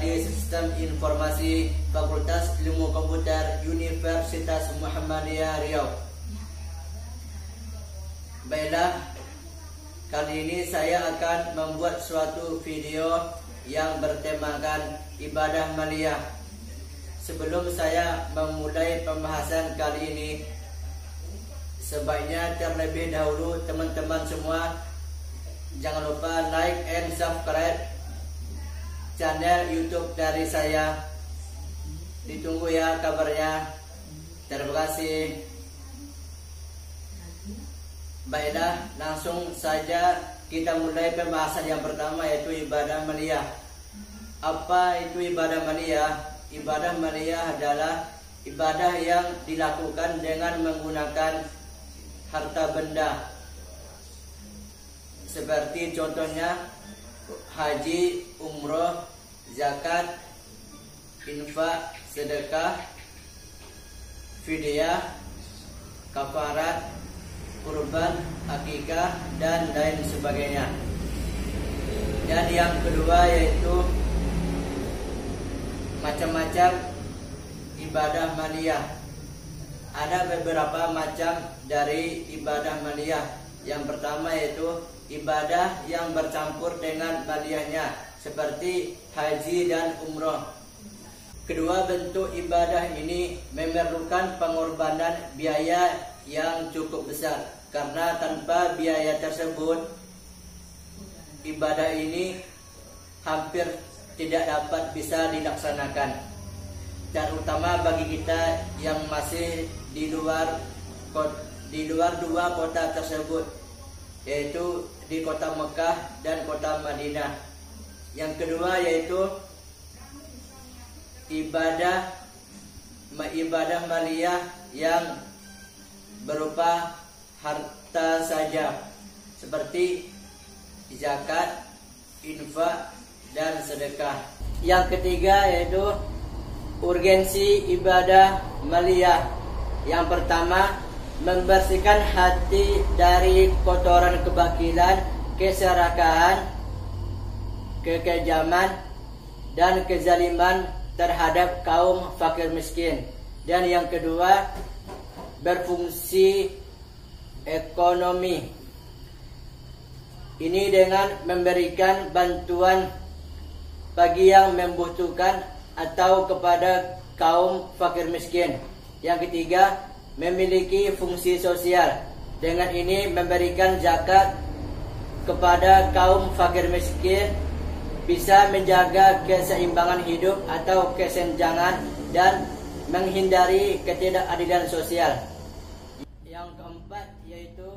Prodi Sistem Informasi Fakultas Ilmu Komputer Universitas Muhammadiyah Riau. Baiklah, kali ini saya akan membuat suatu video yang bertemakan ibadah maliyah. Sebelum saya memulai pembahasan kali ini, sebaiknya terlebih dahulu teman-teman semua jangan lupa like and subscribe channel YouTube dari saya. Ditunggu ya kabarnya. Terima kasih. Baiklah, langsung saja kita mulai pembahasan yang pertama, yaitu ibadah maliyah. Apa itu ibadah maliyah? Ibadah maliyah adalah ibadah yang dilakukan dengan menggunakan harta benda. Seperti contohnya haji, umroh, zakat, infak, sedekah, fidyah, kafarat, kurban, akikah, dan lain sebagainya. Dan yang kedua yaitu macam-macam ibadah maliyah. Ada beberapa macam dari ibadah maliyah. Yang pertama yaitu ibadah yang bercampur dengan maliyahnya, seperti haji dan umroh. Kedua bentuk ibadah ini memerlukan pengorbanan biaya yang cukup besar, karena tanpa biaya tersebut ibadah ini hampir tidak dapat bisa dilaksanakan. Terutama bagi kita yang masih di luar dua kota tersebut, yaitu di kota Mekah dan kota Madinah. Yang kedua yaitu ibadah maliyah yang berupa harta saja, seperti zakat, infak, dan sedekah. Yang ketiga yaitu urgensi ibadah maliyah. Yang pertama, membersihkan hati dari kotoran kebakilan, keserakahan, kekejaman, dan kezaliman terhadap kaum fakir miskin. Dan yang kedua, berfungsi ekonomi. Ini dengan memberikan bantuan bagi yang membutuhkan atau kepada kaum fakir miskin. Yang ketiga, memiliki fungsi sosial. Dengan ini memberikan zakat kepada kaum fakir miskin bisa menjaga keseimbangan hidup atau kesenjangan dan menghindari ketidakadilan sosial. Yang keempat yaitu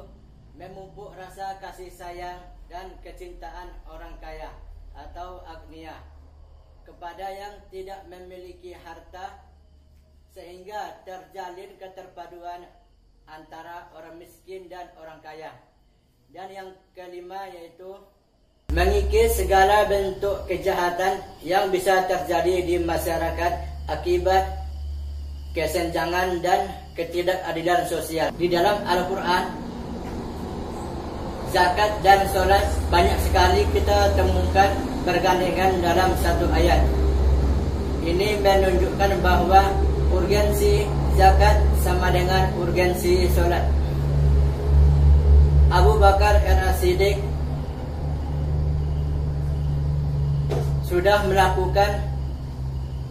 memupuk rasa kasih sayang dan kecintaan orang kaya atau agniya kepada yang tidak memiliki harta, sehingga terjalin keterpaduan antara orang miskin dan orang kaya. Dan yang kelima yaitu mengikis segala bentuk kejahatan yang bisa terjadi di masyarakat akibat kesenjangan dan ketidakadilan sosial. Di dalam Al-Quran, zakat dan sholat banyak sekali kita temukan bergandengan dalam satu ayat. Ini menunjukkan bahwa urgensi zakat sama dengan urgensi sholat. Abu Bakar As-Siddiq sudah melakukan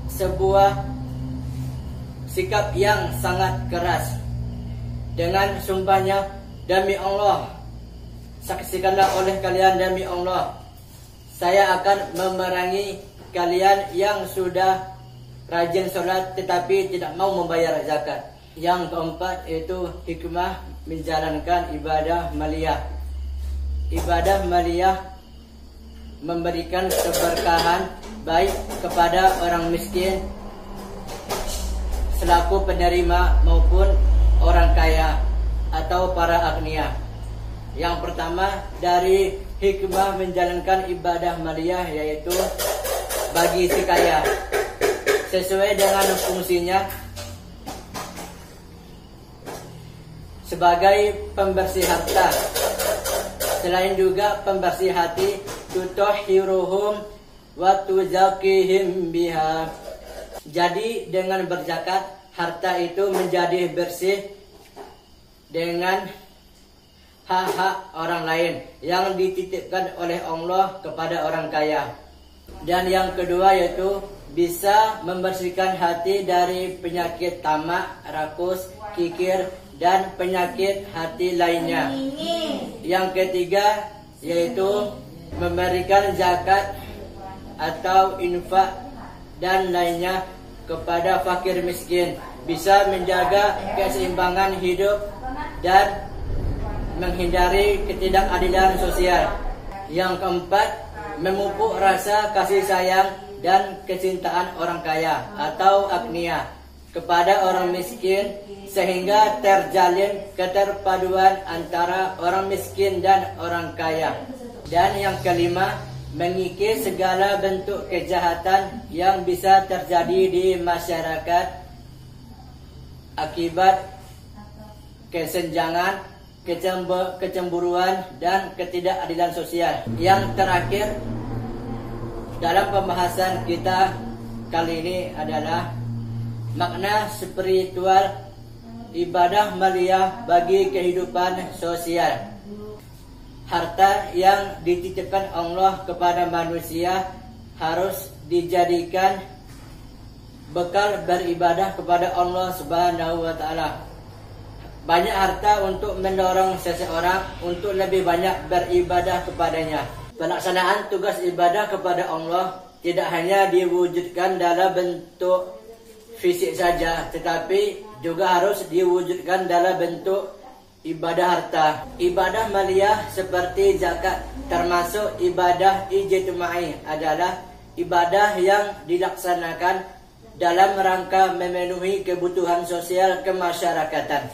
sebuah sikap yang sangat keras dengan sumpahnya, demi Allah, saksikanlah oleh kalian demi Allah, saya akan memerangi kalian yang sudah rajin sholat tetapi tidak mau membayar zakat. Yang keempat yaitu hikmah menjalankan ibadah maliyah. Ibadah maliyah memberikan keberkahan baik kepada orang miskin selaku penerima maupun orang kaya atau para agniya. Yang pertama dari hikmah menjalankan ibadah maliyah yaitu bagi si kaya, sesuai dengan fungsinya sebagai pembersih harta. Selain juga pembersih hati, tutahhiruhum wa tuzakihim biha. Jadi dengan berzakat harta itu menjadi bersih dengan hak-hak orang lain yang dititipkan oleh Allah kepada orang kaya. Dan yang kedua yaitu bisa membersihkan hati dari penyakit tamak, rakus, kikir, dan penyakit hati lainnya. Yang ketiga yaitu memberikan zakat atau infak dan lainnya kepada fakir miskin, bisa menjaga keseimbangan hidup dan menghindari ketidakadilan sosial. Yang keempat, memupuk rasa kasih sayang dan kecintaan orang kaya atau agniya kepada orang miskin, sehingga terjalin keterpaduan antara orang miskin dan orang kaya. Dan yang kelima, mengikis segala bentuk kejahatan yang bisa terjadi di masyarakat akibat kesenjangan, kecemburuan, dan ketidakadilan sosial. Yang terakhir dalam pembahasan kita kali ini adalah makna spiritual ibadah maliyah bagi kehidupan sosial. Harta yang dititipkan Allah kepada manusia harus dijadikan bekal beribadah kepada Allah Subhanahu wa taala. Banyak harta untuk mendorong seseorang untuk lebih banyak beribadah kepadanya. Pelaksanaan tugas ibadah kepada Allah tidak hanya diwujudkan dalam bentuk fisik saja, tetapi juga harus diwujudkan dalam bentuk ibadah harta. Ibadah maliyah seperti zakat termasuk ibadah ijtimai adalah ibadah yang dilaksanakan dalam rangka memenuhi kebutuhan sosial kemasyarakatan.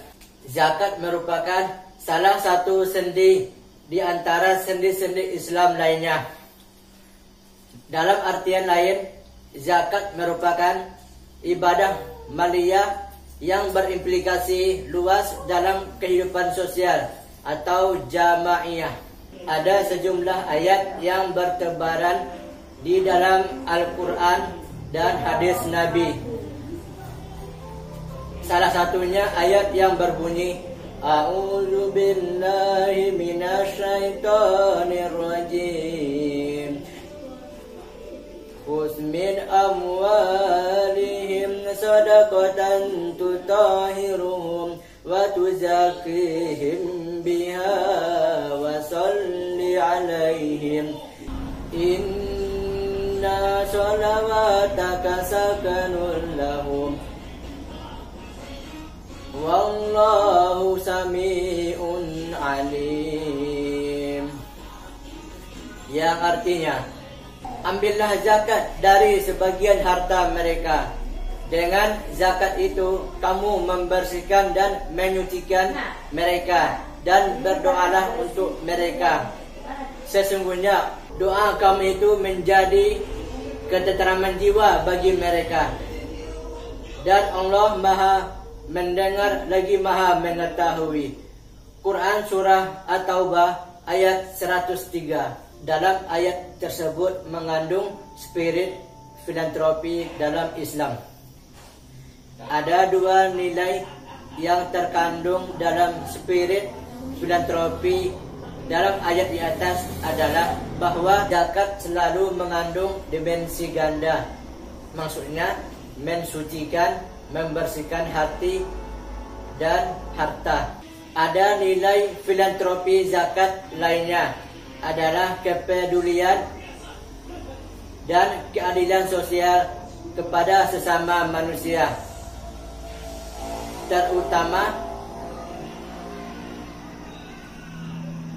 Zakat merupakan salah satu sendi di antara sendi-sendi Islam lainnya. Dalam artian lain, zakat merupakan ibadah maliyah yang berimplikasi luas dalam kehidupan sosial atau jamaiyah. Ada sejumlah ayat yang bertebaran di dalam Al-Quran dan hadis Nabi. Salah satunya ayat yang berbunyi, A'udzu billahi minasyaitonir rajim. Khudh min amwalihim sadaqatan tutahhiruhum wa tuzakkihim biha wa salli 'alaihim inna sholawataka sakanun lahum wallahu sami'un alim. Yang artinya, ambillah zakat dari sebagian harta mereka. Dengan zakat itu kamu membersihkan dan menyucikan mereka, dan berdoalah untuk mereka. Sesungguhnya doa kamu itu menjadi ketenteraman jiwa bagi mereka. Dan Allah Maha mendengar lagi Maha mengetahui. Quran Surah At-Taubah ayat 103. Dalam ayat tersebut mengandung spirit filantropi dalam Islam. Ada dua nilai yang terkandung dalam spirit filantropi dalam ayat di atas adalah bahwa zakat selalu mengandung dimensi ganda. Maksudnya mensucikan, membersihkan hati dan harta. Ada nilai filantropi zakat lainnya adalah kepedulian dan keadilan sosial kepada sesama manusia, terutama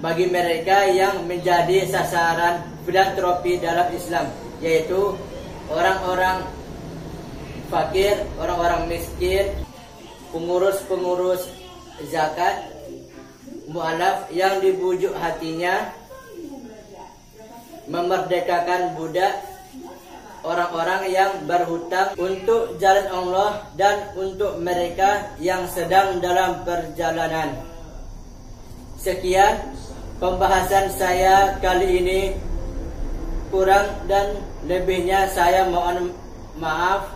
bagi mereka yang menjadi sasaran filantropi dalam Islam, yaitu orang-orang fakir, orang-orang miskin, pengurus-pengurus zakat, mu'alaf yang dibujuk hatinya, memerdekakan budak, orang-orang yang berhutang untuk jalan Allah, dan untuk mereka yang sedang dalam perjalanan. Sekian pembahasan saya kali ini. Kurang dan lebihnya saya mohon maaf.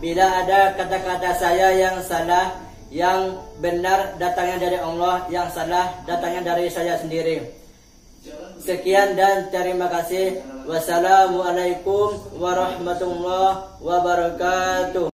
Bila ada kata-kata saya yang salah, yang benar datangnya dari Allah, yang salah datangnya dari saya sendiri. Sekian dan terima kasih. Wassalamualaikum warahmatullahi wabarakatuh.